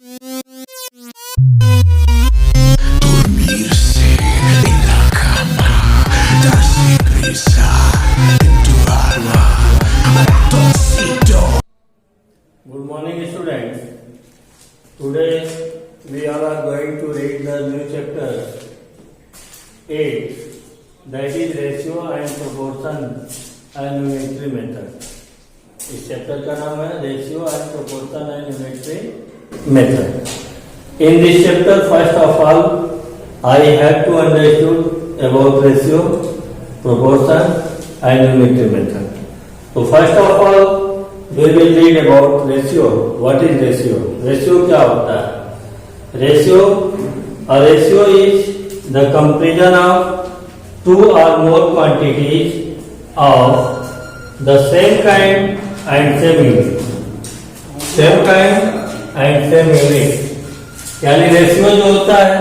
Good morning, students. Today we all are going to read the new chapter 8, that is ratio and proportion and unitary method. इस chapter का नाम है ratio and proportion and unitary method. In this chapter, first of all, I have to understood about ratio, proportion and unitary method. So first of all, we will read about ratio. What is ratio? Ratio क्या होता है? Ratio, a ratio is the comparison of two or more quantities of the same kind and same unit. Same kind and same unit. यानी ratio जो होता है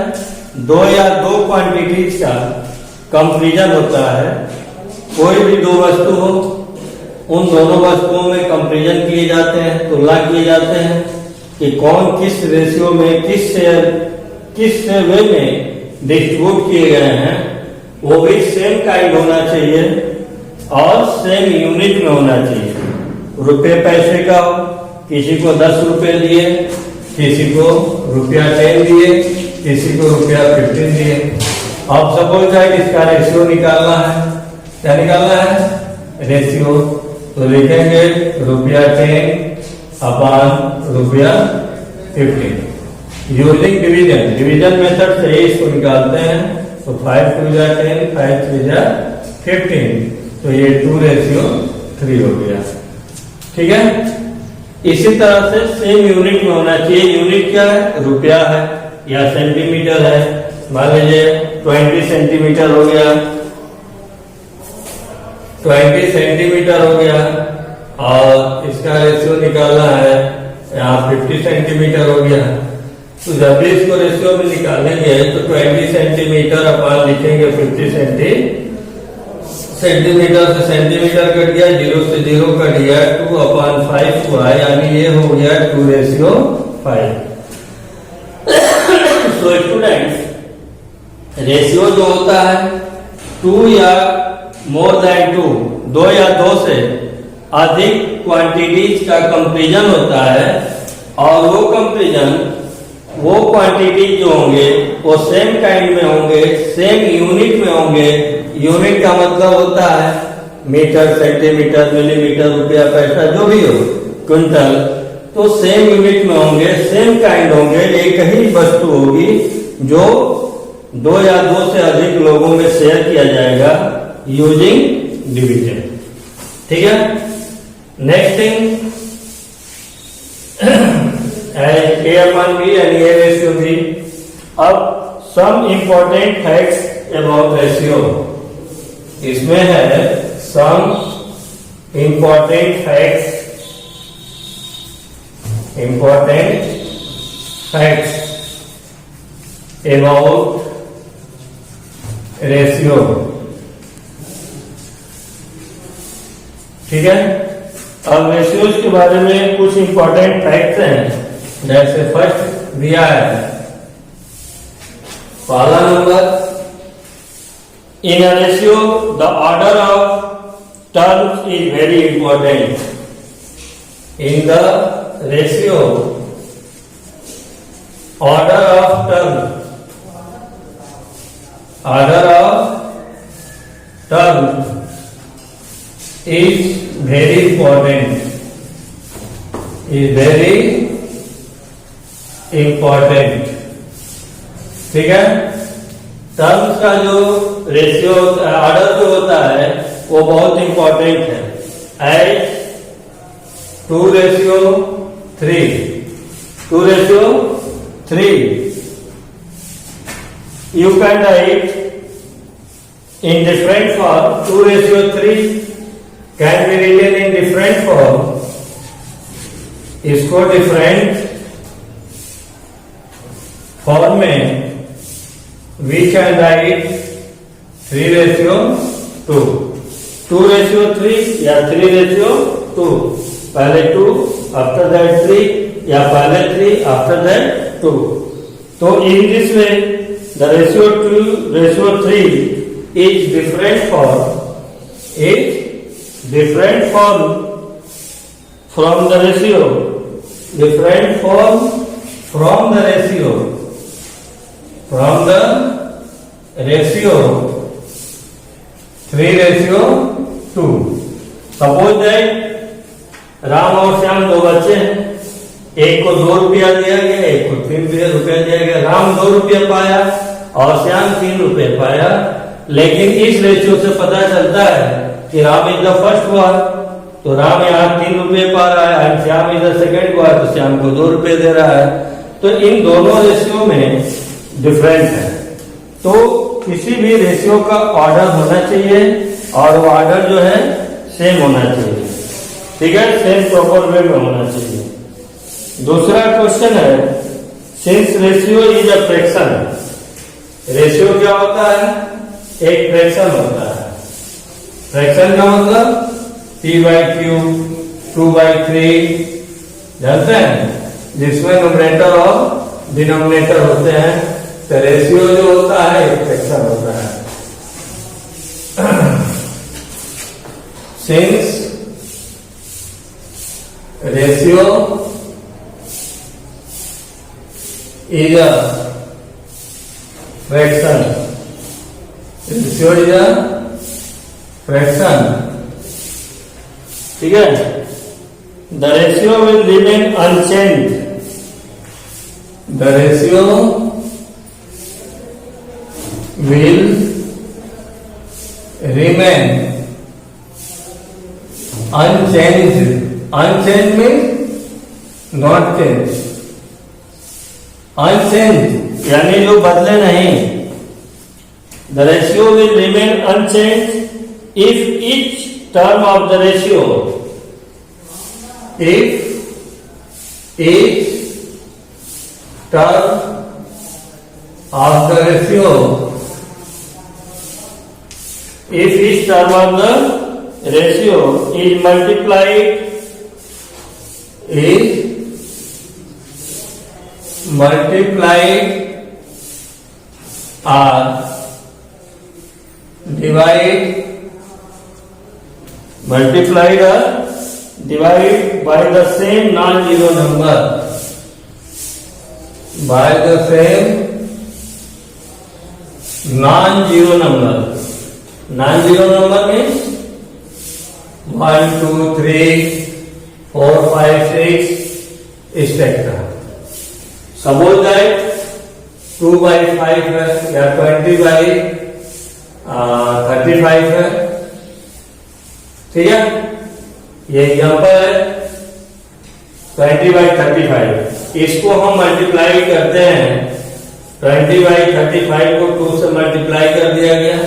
दो या दो क्वांटिटीज का कंपेरिजन होता है. कोई भी दो वस्तु हो, उन दोनों वस्तुओं में कंपेरिजन किए जाते हैं, तुलना किए जाते हैं कि कौन किस रेशियो में किस वे में डिस्ट्रीब्यूट किए गए हैं. वो भी सेम काइंड होना चाहिए और सेम यूनिट में होना चाहिए. रुपए पैसे का हो, किसी को 10 रुपए दिए, किसी को रुपया 10 दिए, किसी को रुपया 15 दिए. अब सपोज दैट इसका रेशियो निकालना है. क्या निकालना है? रेशियो. तो लिखेंगे रुपया 10 अपॉन रुपया 15 यूजिंग डिवीजन. डिवीजन मेथड से इसको निकालते हैं. तो 5 2 जा 10, 5 3 जा 15. तो ये 2:3 हो गया. ठीक है. इसी तरह से सेम यूनिट में होना चाहिए. यूनिट क्या है? रुपया है या सेंटीमीटर है. मान लीजिए 20 सेंटीमीटर हो गया, 20 सेंटीमीटर हो गया और इसका रेशियो निकालना है यहाँ 50 सेंटीमीटर हो गया. तो जब भी इसको रेशियो में निकालेंगे तो 20 सेंटीमीटर अपन लिखेंगे 50 सेंटीमीटर से सेंटीमीटर कट गया, 0 से 0 कट गया, 2/5 हुआ, यानी ये हो गया 2:5. तो स्टूडेंट्स, रेशियो जो होता है 2 या मोर देन 2, 2 या 2 से अधिक क्वांटिटीज का कंपेरिजन होता है. और वो कंपेरिजन, वो क्वांटिटीज जो होंगे वो सेम काइंड में होंगे, सेम यूनिट में होंगे. यूनिट का मतलब होता है मीटर, सेंटीमीटर, मिलीमीटर, रुपया, पैसा, जो भी हो, क्विंटल. तो सेम यूनिट में होंगे, सेम काइंड होंगे. एक ही वस्तु होगी जो 2 या 2 से अधिक लोगों में शेयर किया जाएगा यूजिंग डिवीजन. ठीक है. Next thing, A/B and A/B. अब some important facts about ratio. इसमें है some important facts about ratio. ठीक है. अब रेशियोज के बारे में कुछ इंपॉर्टेंट फैक्ट्स हैं. जैसे फर्स्ट दिया है पहला number, in a ratio the order of terms is very important. In the ratio order of term is very important. ठीक है. टर्म्स का जो रेशियो ऑर्डर जो होता है वो बहुत इंपॉर्टेंट है. As 2:3. You can write in different form. 2:3 can be written in different form. इसको डिफरेंट फॉर्म में we can write 3:2. 2:3 या 3:2. पहले 2, आफ्टर दैट 3 या पहले 3 आफ्टर दैट 2। तो in this way the ratio 3 is different from the ratio 3:2। Suppose that Ram और श्याम दो बच्चे हैं, एक को 2 रुपया दिया गया, एक को 3 रुपया दिया गया। राम 2 रुपया पाया और श्याम 3 रुपये पाया, लेकिन इस रेशियो से पता चलता है कि Ram is the first one, तो राम यहाँ 3 रुपये पा रहा है, and Shyam is the second one, तो श्याम को 2 रुपये दे रहा है। तो इन दोनों रेशियो में डिफरेंस है। तो किसी भी रेशियो का ऑर्डर होना चाहिए और वो ऑर्डर जो है सेम होना चाहिए, ठीक है, सेम प्रॉपर वे में होना चाहिए। दूसरा क्वेश्चन है, since ratio is a fraction, ratio क्या होता है? एक फ्रैक्शन होता है। फ्रैक्शन का मतलब p/q 2/3, जानते हैं, जिसमें न्यूमरेटर और डिनोमिनेटर होते हैं। तो रेशियो जो होता है एक फ्रैक्शन होता है। Since ratio is a fraction, ratio is a fraction, ठीक है, the ratio will remain unchange, the ratio will remain unchanged. Unchanged means not changed. Unchanged यानी जो बदले नहीं। The ratio will remain unchanged if each term of the ratio, if each term of the ratio, if each term of the ratio is multiplied or divided by the same non-zero number, by the same non-zero number. Non-zero number means 1, 2, 3, 4, 5, 6, etc. Suppose that 2/5 है या 20/35 है, ठीक है, ये example है 20/35। इसको हम multiply करते हैं, 20/35 को 2 से मल्टीप्लाई कर दिया गया,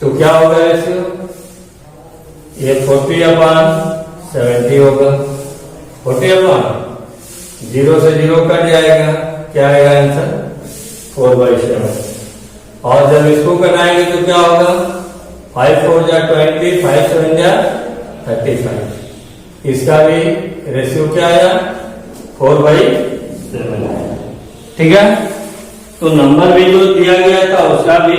तो क्या होगा रेशियो? ये 40/70 होगा। 40/0 से 0 कट जाएगा, क्या आएगा आंसर? 4/7। और जब इसको कटाएंगे तो क्या होगा? 5 4 जा 20, 5 7 जा 35। इसका भी रेशियो क्या आया? 4/7 आया, ठीक है। तो नंबर भी जो दिया गया था उसका भी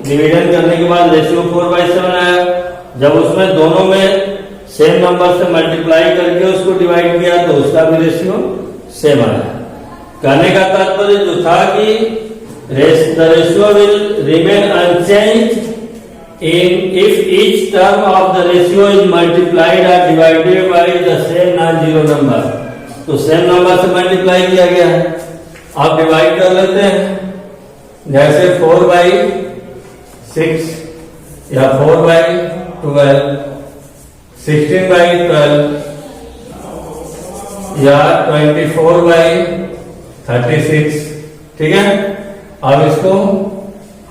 डिवीजन करने के बाद रेशियो 4/7 आया। जब उसमें दोनों में सेम नंबर से मल्टीप्लाई करके उसको डिवाइड किया तो उसका भी रेशियो सेम आया। कहने का तात्पर्य जो था कि the ratio will remain unchange if each term of the ratio is multiplied or divided by the same non-zero number। तो सेम नंबर से मल्टीप्लाई किया गया है, आप डिवाइड कर लेते हैं, जैसे 4/6 या 4/12, 16/12 या 24/36, ठीक है। अब इसको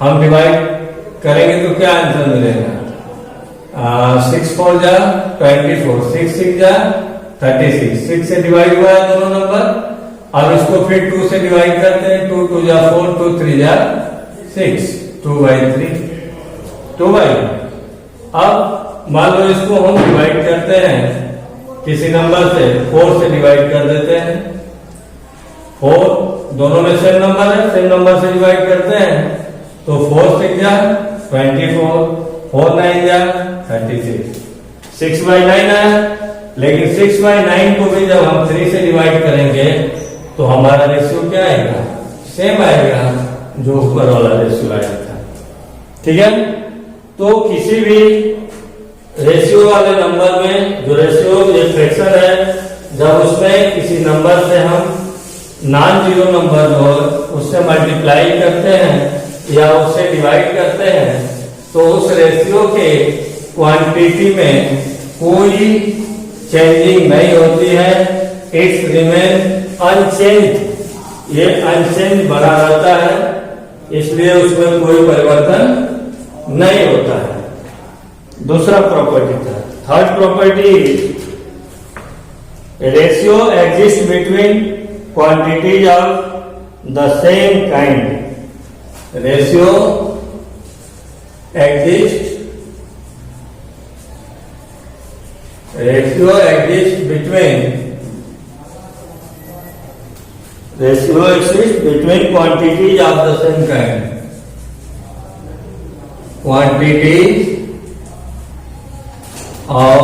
हम डिवाइड करेंगे तो क्या आंसर मिलेगा? 6 4 जा 24, 6 6 जा 36, 6 से डिवाइड हुआ है दोनों नंबर। अब इसको फिर 2 से डिवाइड करते हैं, 2 2 जा 4, 2 3 जा 6, 2/3, 2/। अब मान लो इसको हम डिवाइड करते हैं किसी नंबर से 4 से डिवाइड कर देते हैं। 4 दोनों में सेम नंबर है, सेम नंबर से डिवाइड करते हैं तो 4 6 जा 24, 4 9 जा 36, 6/9 है। लेकिन 6/9 को भी जब हम 3 से डिवाइड करेंगे तो हमारा रेशियो क्या आएगा, सेम आएगा जो ऊपर वाला रेशियो आया था। ठीक है, तो किसी भी रेशियो वाले नंबर में जो रेशियो ये फ्रैक्शन है, जब उसमें किसी नंबर से हम नॉन जीरो नंबर हो उससे मल्टीप्लाई करते हैं या उससे डिवाइड करते हैं तो उस रेशियो के क्वांटिटी में कोई चेंजिंग नहीं होती है, इट्स रिमेन अनचेंज। ये अनचेंज बना रहता है, इसलिए उसमें कोई परिवर्तन नहीं होता है। दूसरा प्रॉपर्टी था, third property, ratio exist between quantities of the same kind. Ratio exist between quantities of the same kind. Quantities of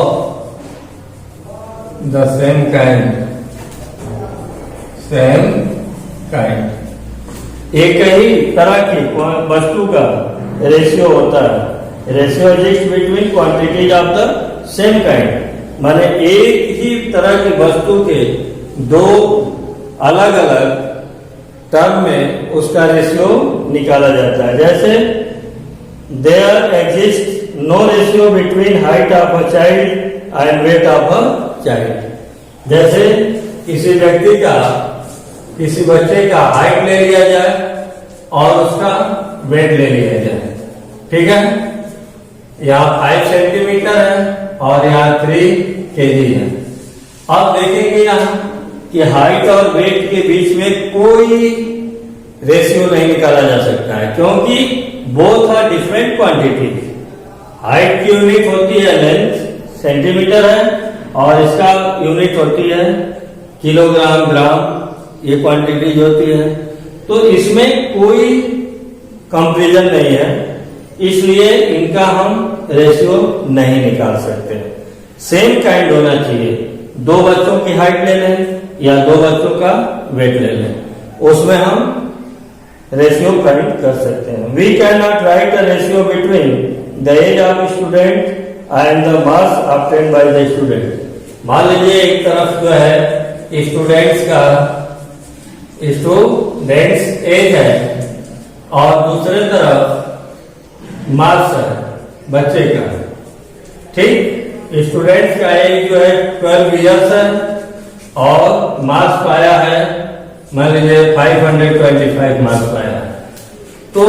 the same kind. एक ही तरह की वस्तु का रेशियो होता है। Ratio exist between quantities of the same kind, माने एक ही तरह की वस्तु के दो अलग अलग टर्म में उसका रेशियो निकाला जाता है। जैसे there exist no ratio between height of a child and weight of a child. जैसे किसी व्यक्ति का, किसी बच्चे का हाइट ले लिया जाए और उसका वेट ले लिया जाए, ठीक है, यहाँ 5 सेंटीमीटर है और यहाँ 3 kg है। अब देखेंगे यहाँ कि हाइट और वेट के बीच में कोई रेशियो नहीं निकाला जा सकता है, क्योंकि both are different quantity. Height की यूनिट होती है लेंथ, सेंटीमीटर है, और इसका यूनिट होती है किलोग्राम, ग्राम, ये क्वांटिटीज होती है। तो इसमें कोई कंपैरिजन नहीं है, इसलिए इनका हम रेशियो नहीं निकाल सकते। सेम काइंड होना चाहिए, दो बच्चों की हाइट ले लें या दो बच्चों का वेट ले लें, उसमें हम रेशियो फाइंड कर सकते हैं। We can not write a ratio between the age of student and the marks obtained by the student. मान लीजिए एक तरफ जो है स्टूडेंट्स का स्टूडेंट्स एज है और दूसरे तरफ मार्क्स है बच्चे का, ठीक। स्टूडेंट्स का एज जो है 12 इयर्स है और मार्क्स पाया है मान लीजिए 525 मार्क्स पाया है। तो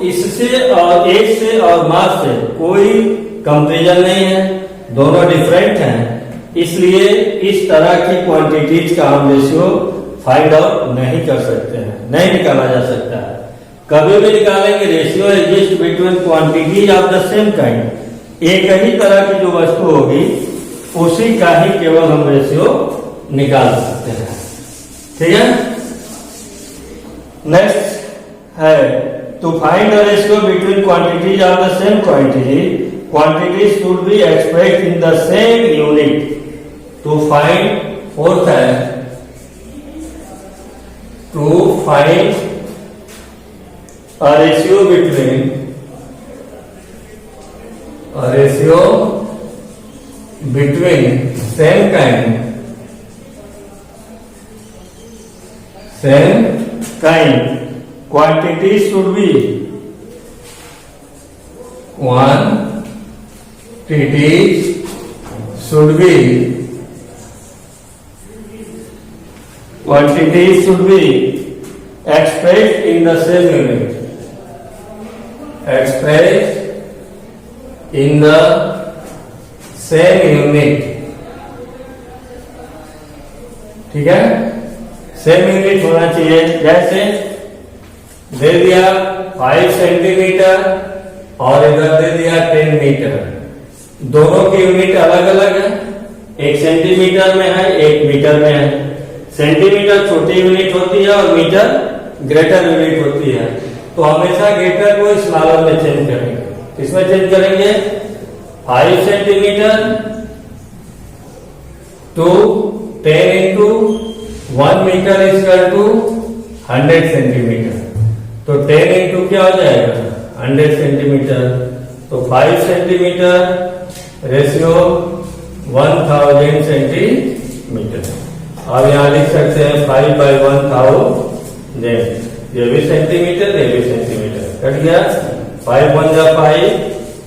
इससे और एज से और मार्क्स से कोई कंपैरिजन नहीं है, दोनों डिफरेंट हैं, इसलिए इस तरह की क्वांटिटीज का हम रेशियो फाइंड आउट नहीं कर सकते हैं, नहीं निकाला जा सकता है। कभी भी निकालेंगे ratio exist between quantities of the same kind, एक ही तरह की जो वस्तु होगी उसी का ही केवल हम रेशियो निकाल सकते हैं, ठीक है। नेक्स्ट है to find the ratio between quantities of the same quantity, quantities should be expressed in the same unit. To find, fourth है to find a ratio between same kind quantities should be expressed in the same unit, expressed in the same unit, ठीक है। Same unit होना चाहिए। जैसे दे दिया 5 centimetre और इधर दे दिया 10 मीटर, दोनों की यूनिट अलग अलग है, एक सेंटीमीटर में है, एक मीटर में है। सेंटीमीटर छोटी यूनिट होती है और मीटर ग्रेटर यूनिट होती है। तो हमेशा ग्रेटर को स्मॉलर में चेंज करेंगे। किसमें चेंज करेंगे? 5 centimetre to 10 into 1 metre equal to 100 centimetre. तो 10 इंटू क्या हो जाएगा? 100 सेंटीमीटर। तो 5 सेंटीमीटर रेशियो 1000 सेंटीमीटर। अब यहां लिख सकते हैं 5/1000। ये भी सेंटीमीटर, ये भी सेंटीमीटर। कट गया। 5 1 जा 5,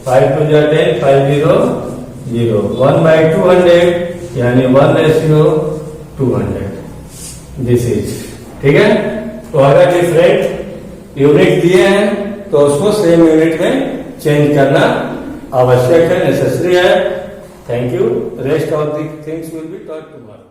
5 2 जा 10, 5 0 0। 1/200 यानी 1:200। दिस इज ठीक है। तो अगर डिफरेंट यूनिट दिए हैं तो उसको सेम यूनिट में चेंज करना आवश्यक है, नेसेसरी है। Thank you. Rest of the things will be taught tomorrow.